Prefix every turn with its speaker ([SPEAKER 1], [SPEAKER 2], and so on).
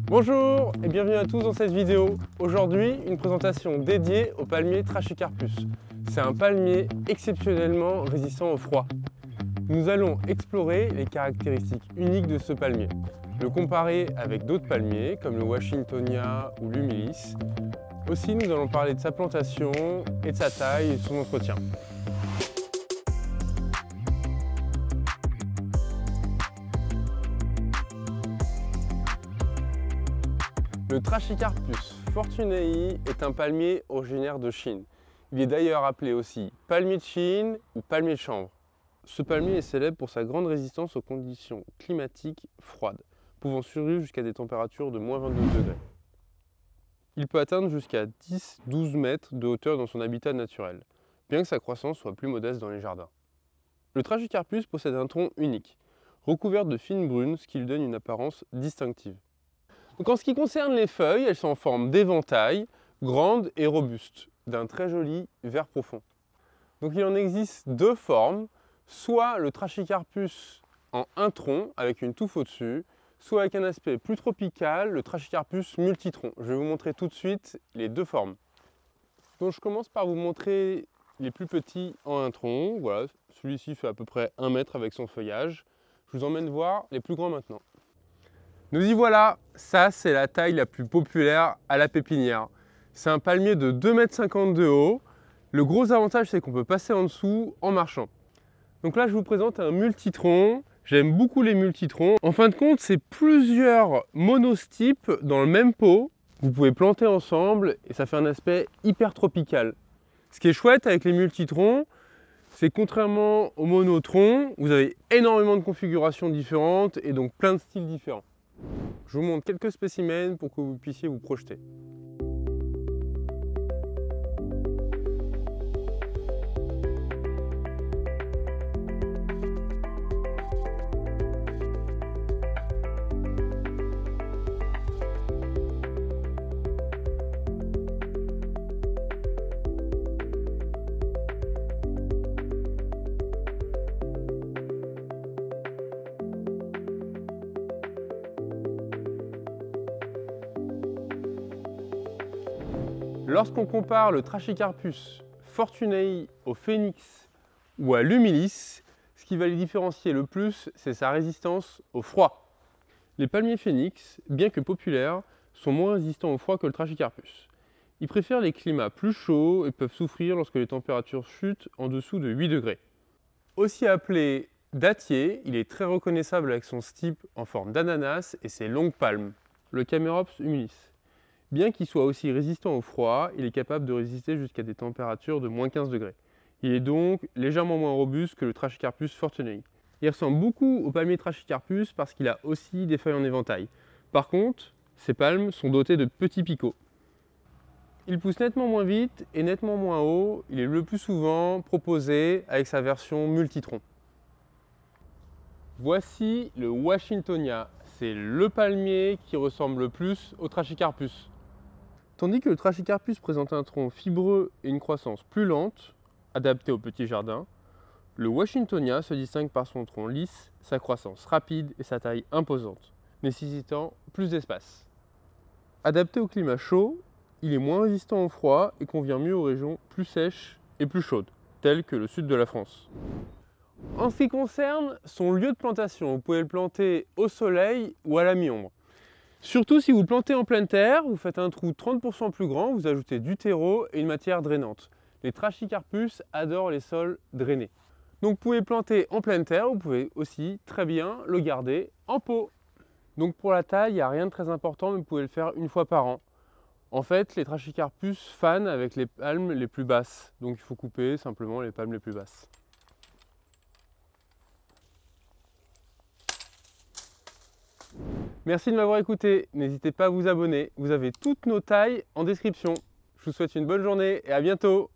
[SPEAKER 1] Bonjour et bienvenue à tous dans cette vidéo. Aujourd'hui, une présentation dédiée au palmier Trachycarpus. C'est un palmier exceptionnellement résistant au froid. Nous allons explorer les caractéristiques uniques de ce palmier, le comparer avec d'autres palmiers comme le Washingtonia ou l'Humilis. Aussi, nous allons parler de sa plantation et de sa taille et de son entretien. Le Trachycarpus fortunei est un palmier originaire de Chine. Il est d'ailleurs appelé aussi palmier de Chine ou palmier de chanvre. Ce palmier est célèbre pour sa grande résistance aux conditions climatiques froides, pouvant survivre jusqu'à des températures de -22 degrés. Il peut atteindre jusqu'à 10-12 mètres de hauteur dans son habitat naturel, bien que sa croissance soit plus modeste dans les jardins. Le Trachycarpus possède un tronc unique, recouvert de fines brunes, ce qui lui donne une apparence distinctive. Donc en ce qui concerne les feuilles, elles sont en forme d'éventail, grandes et robustes, d'un très joli vert profond. Donc il en existe deux formes, soit le Trachycarpus en un tronc avec une touffe au-dessus, soit avec un aspect plus tropical, le Trachycarpus multitronc. Je vais vous montrer tout de suite les deux formes. Donc je commence par vous montrer les plus petits en un tronc. Voilà, celui-ci fait à peu près 1 mètre avec son feuillage. Je vous emmène voir les plus grands maintenant. Nous y voilà, ça c'est la taille la plus populaire à la pépinière. C'est un palmier de 2,50 m de haut. Le gros avantage c'est qu'on peut passer en dessous en marchant. Donc là je vous présente un multitronc. J'aime beaucoup les multitroncs. En fin de compte, c'est plusieurs monostypes dans le même pot. Vous pouvez planter ensemble et ça fait un aspect hyper tropical. Ce qui est chouette avec les multitroncs, c'est que contrairement aux monotroncs, vous avez énormément de configurations différentes et donc plein de styles différents. Je vous montre quelques spécimens pour que vous puissiez vous projeter. Lorsqu'on compare le Trachycarpus fortunei au Phoenix ou à l'Humilis, ce qui va les différencier le plus, c'est sa résistance au froid. Les palmiers Phoenix, bien que populaires, sont moins résistants au froid que le Trachycarpus. Ils préfèrent les climats plus chauds et peuvent souffrir lorsque les températures chutent en dessous de 8 degrés. Aussi appelé dattier, il est très reconnaissable avec son stipe en forme d'ananas et ses longues palmes, le Camerops humilis. Bien qu'il soit aussi résistant au froid, il est capable de résister jusqu'à des températures de -15 degrés. Il est donc légèrement moins robuste que le Trachycarpus fortunei. Il ressemble beaucoup au palmier Trachycarpus parce qu'il a aussi des feuilles en éventail. Par contre, ses palmes sont dotées de petits picots. Il pousse nettement moins vite et nettement moins haut. Il est le plus souvent proposé avec sa version multitronc. Voici le Washingtonia. C'est le palmier qui ressemble le plus au Trachycarpus. Tandis que le Trachycarpus présente un tronc fibreux et une croissance plus lente, adaptée aux petits jardins, le Washingtonia se distingue par son tronc lisse, sa croissance rapide et sa taille imposante, nécessitant plus d'espace. Adapté au climat chaud, il est moins résistant au froid et convient mieux aux régions plus sèches et plus chaudes, telles que le sud de la France. En ce qui concerne son lieu de plantation, vous pouvez le planter au soleil ou à la mi-ombre. Surtout si vous le plantez en pleine terre, vous faites un trou 30% plus grand, vous ajoutez du terreau et une matière drainante. Les Trachycarpus adorent les sols drainés. Donc vous pouvez planter en pleine terre, vous pouvez aussi très bien le garder en pot. Donc pour la taille, il n'y a rien de très important, mais vous pouvez le faire une fois par an. En fait, les Trachycarpus fanent avec les palmes les plus basses, donc il faut couper simplement les palmes les plus basses. Merci de m'avoir écouté, n'hésitez pas à vous abonner, vous avez toutes nos tailles en description. Je vous souhaite une bonne journée et à bientôt.